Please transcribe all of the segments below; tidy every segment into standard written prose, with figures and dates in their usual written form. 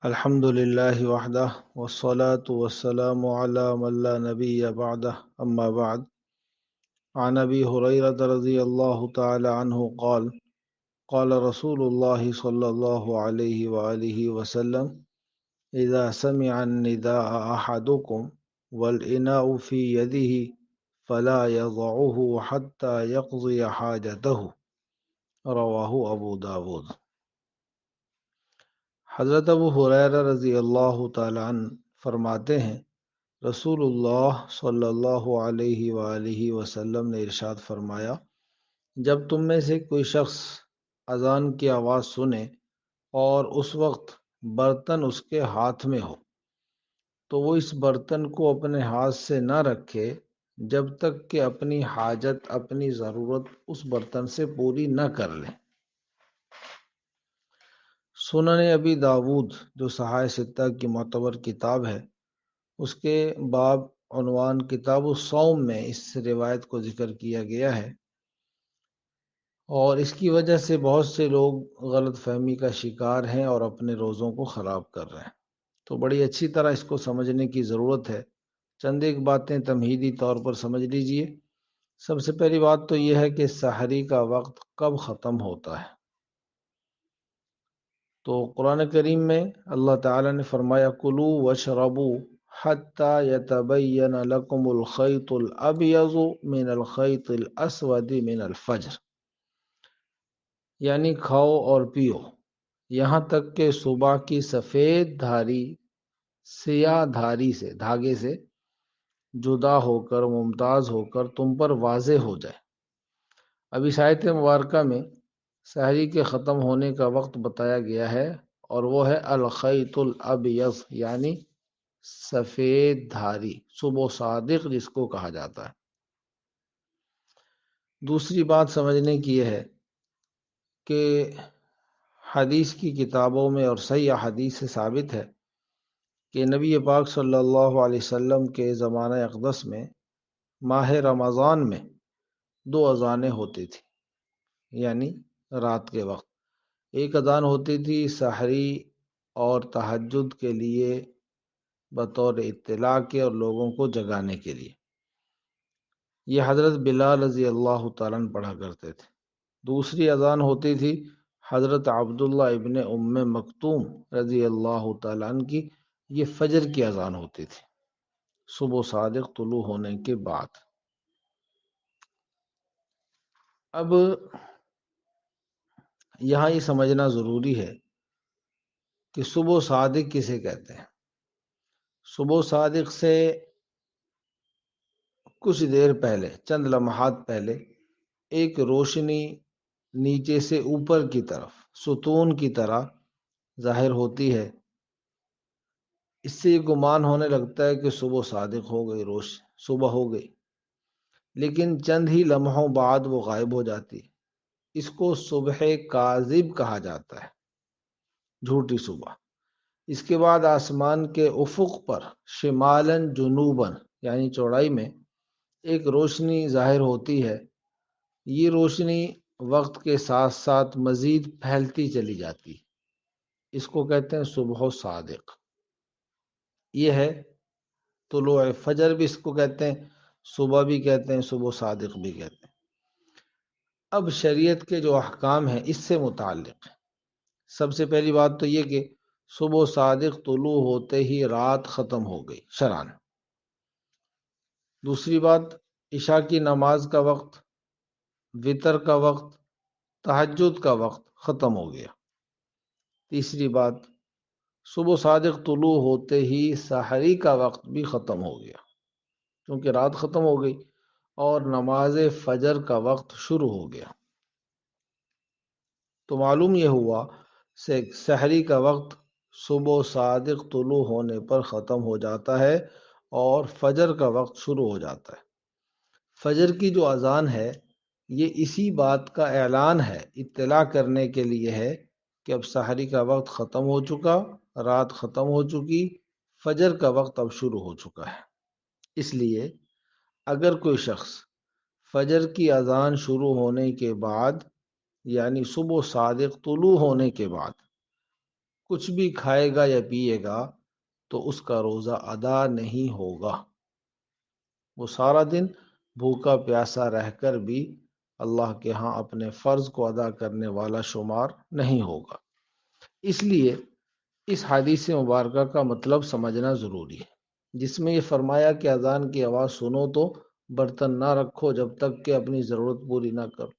الحمد لله وحده والصلاة والسلام على من لا نبي بعده أما بعد. عن أبي هريرة رضي الله تعالى عنه قال قال رسول الله صلى الله عليه وآله وسلم: إذا سمع النداء أحدكم والإناء في يده فلا يضعه حتى يقضي حاجته. رواہ ابو داود۔ حضرت ابو ہریرہ رضی اللہ تعالیٰ عنہ فرماتے ہیں، رسول اللہ صلی اللہ علیہ وآلہ وسلم نے ارشاد فرمایا، جب تم میں سے کوئی شخص اذان کی آواز سنے اور اس وقت برتن اس کے ہاتھ میں ہو تو وہ اس برتن کو اپنے ہاتھ سے نہ رکھے جب تک کہ اپنی حاجت، اپنی ضرورت اس برتن سے پوری نہ کر لے۔ سنن ابی داود جو صحاح ستہ کی معتبر کتاب ہے، اس کے باب عنوان کتاب الصوم میں اس روایت کو ذکر کیا گیا ہے، اور اس کی وجہ سے بہت سے لوگ غلط فہمی کا شکار ہیں اور اپنے روزوں کو خراب کر رہے ہیں۔ تو بڑی اچھی طرح اس کو سمجھنے کی ضرورت ہے۔ چند ایک باتیں تمہیدی طور پر سمجھ لیجئے۔ سب سے پہلی بات تو یہ ہے کہ سحری کا وقت کب ختم ہوتا ہے۔ تو قرآن کریم میں اللہ تعالیٰ نے فرمایا، کلوا واشربوا حتی یتبین لکم الخیط الابیض من الخیط الاسود من الفجر، یعنی کھاؤ اور پیو یہاں تک کہ صبح کی سفید دھاری سیاہ دھاگے سے جدا ہو کر، ممتاز ہو کر تم پر واضح ہو جائے۔ اب اس آیت مبارکہ میں سحری کے ختم ہونے کا وقت بتایا گیا ہے، اور وہ ہے الخیط الابیض، یعنی سفید دھاری، صبح صادق جس کو کہا جاتا ہے۔ دوسری بات سمجھنے کی یہ ہے کہ حدیث کی کتابوں میں اور صحیح احادیث سے ثابت ہے کہ نبی پاک صلی اللہ علیہ وسلم کے زمانہ اقدس میں ماہ رمضان میں 2 اذانیں ہوتی تھیں، یعنی رات کے وقت۔ ایک اذان ہوتی تھی سحری اور تہجد کے لیے بطور اطلاع کے اور لوگوں کو جگانے کے لیے، یہ حضرت بلال رضی اللہ تعالیٰ عنہ پڑھا کرتے تھے۔ دوسری اذان ہوتی تھی حضرت عبداللہ ابن ام مکتوم رضی اللہ تعالیٰ عنہ کی، یہ فجر کی اذان ہوتی تھی صبح صادق طلوع ہونے کے بعد۔ اب یہاں یہ سمجھنا ضروری ہے کہ صبح صادق کسے کہتے ہیں۔ صبح صادق سے کچھ دیر پہلے، چند لمحات پہلے، ایک روشنی نیچے سے اوپر کی طرف ستون کی طرح ظاہر ہوتی ہے۔ اس سے یہ گمان ہونے لگتا ہے کہ صبح صادق ہو گئی، صبح ہو گئی، لیکن چند ہی لمحوں بعد وہ غائب ہو جاتی۔ اس کو صبح کاذب کہا جاتا ہے، جھوٹی صبح۔ اس کے بعد آسمان کے افق پر شمالاً جنوباً، یعنی چوڑائی میں ایک روشنی ظاہر ہوتی ہے۔ یہ روشنی وقت کے ساتھ ساتھ مزید پھیلتی چلی جاتی، اس کو کہتے ہیں صبح صادق۔ یہ ہے طلوع فجر بھی اس کو کہتے ہیں، صبح بھی کہتے ہیں، صبح صادق بھی کہتے ہیں۔ اب شریعت کے جو احکام ہیں اس سے متعلق ہے۔ سب سے پہلی بات تو یہ کہ صبح صادق طلوع ہوتے ہی رات ختم ہو گئی شرعاً۔ دوسری بات، عشاء کی نماز کا وقت، وطر کا وقت، تہجد کا وقت ختم ہو گیا۔ تیسری بات، صبح صادق طلوع ہوتے ہی سحری کا وقت بھی ختم ہو گیا، کیونکہ رات ختم ہو گئی اور نماز فجر کا وقت شروع ہو گیا۔ تو معلوم یہ ہوا کہ سحری کا وقت صبح صادق طلوع ہونے پر ختم ہو جاتا ہے اور فجر کا وقت شروع ہو جاتا ہے۔ فجر کی جو اذان ہے یہ اسی بات کا اعلان ہے، اطلاع کرنے کے لیے ہے کہ اب سحری کا وقت ختم ہو چکا، رات ختم ہو چکی، فجر کا وقت اب شروع ہو چکا ہے۔ اس لیے اگر کوئی شخص فجر کی اذان شروع ہونے کے بعد، یعنی صبح صادق طلوع ہونے کے بعد کچھ بھی کھائے گا یا پیے گا تو اس کا روزہ ادا نہیں ہوگا، وہ سارا دن بھوکا پیاسا رہ کر بھی اللہ کے ہاں اپنے فرض کو ادا کرنے والا شمار نہیں ہوگا۔ اس لیے اس حدیث مبارکہ کا مطلب سمجھنا ضروری ہے، جس میں یہ فرمایا کہ اذان کی آواز سنو تو برتن نہ رکھو جب تک کہ اپنی ضرورت پوری نہ کرو۔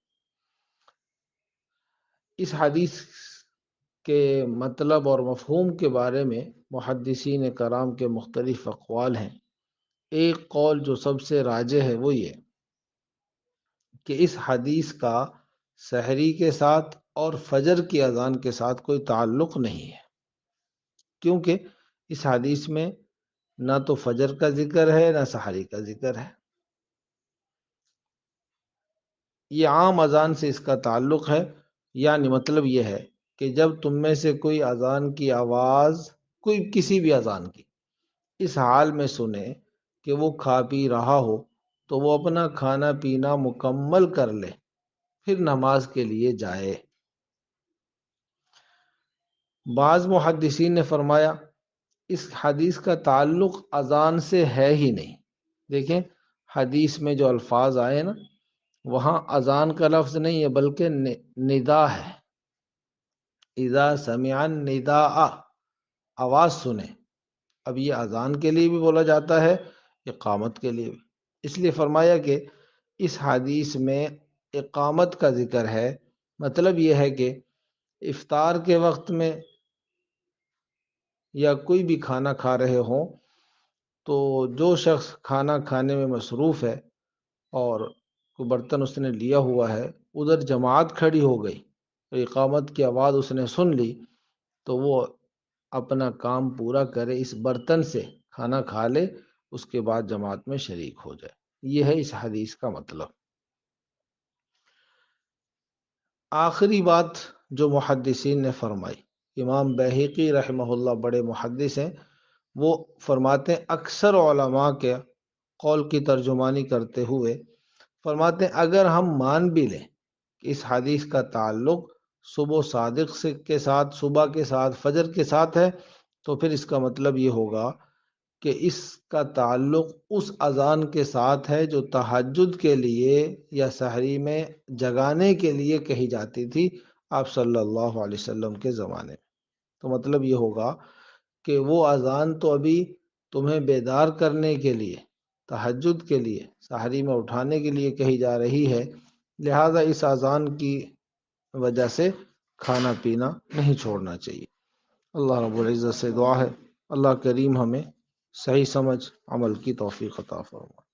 اس حدیث کے مطلب اور مفہوم کے بارے میں محدثین کرام کے مختلف اقوال ہیں۔ ایک قول جو سب سے راجح ہے وہ یہ کہ اس حدیث کا سحری کے ساتھ اور فجر کی اذان کے ساتھ کوئی تعلق نہیں ہے، کیونکہ اس حدیث میں نہ تو فجر کا ذکر ہے نہ سحری کا ذکر ہے۔ یہ عام اذان سے اس کا تعلق ہے، یعنی مطلب یہ ہے کہ جب تم میں سے کوئی اذان کی آواز، کوئی کسی بھی اذان کی، اس حال میں سنے کہ وہ کھا پی رہا ہو تو وہ اپنا کھانا پینا مکمل کر لے، پھر نماز کے لیے جائے۔ بعض محدثین نے فرمایا اس حدیث کا تعلق اذان سے ہے ہی نہیں۔ دیکھیں حدیث میں جو الفاظ آئے نا، وہاں اذان کا لفظ نہیں ہے بلکہ ندا ہے۔ اذا سمع النداء، آواز سنیں۔ اب یہ اذان کے لیے بھی بولا جاتا ہے، اقامت کے لیے بھی، اس لیے فرمایا کہ اس حدیث میں اقامت کا ذکر ہے۔ مطلب یہ ہے کہ افطار کے وقت میں یا کوئی بھی کھانا کھا رہے ہوں تو جو شخص کھانا کھانے میں مصروف ہے اور کوئی برتن اس نے لیا ہوا ہے، ادھر جماعت کھڑی ہو گئی، اقامت کی آواز اس نے سن لی، تو وہ اپنا کام پورا کرے، اس برتن سے کھانا کھا لے، اس کے بعد جماعت میں شریک ہو جائے۔ یہ ہے اس حدیث کا مطلب۔ آخری بات جو محدثین نے فرمائی، امام بیہقی رحمہ اللہ بڑے محدث ہیں، وہ فرماتے ہیں اکثر علماء کے قول کی ترجمانی کرتے ہوئے فرماتے ہیں اگر ہم مان بھی لیں کہ اس حدیث کا تعلق صبح صادق کے ساتھ، صبح کے ساتھ، فجر کے ساتھ ہے، تو پھر اس کا مطلب یہ ہوگا کہ اس کا تعلق اس اذان کے ساتھ ہے جو تہجد کے لیے یا سحری میں جگانے کے لیے کہی جاتی تھی آپ صلی اللہ علیہ وسلم کے زمانے میں۔ تو مطلب یہ ہوگا کہ وہ اذان تو ابھی تمہیں بیدار کرنے کے لیے، تہجد کے لیے، سحری میں اٹھانے کے لیے کہی جا رہی ہے، لہٰذا اس اذان کی وجہ سے کھانا پینا نہیں چھوڑنا چاہیے۔ اللہ رب العزت سے دعا ہے اللہ کریم ہمیں صحیح سمجھ عمل کی توفیق عطا فرمائے۔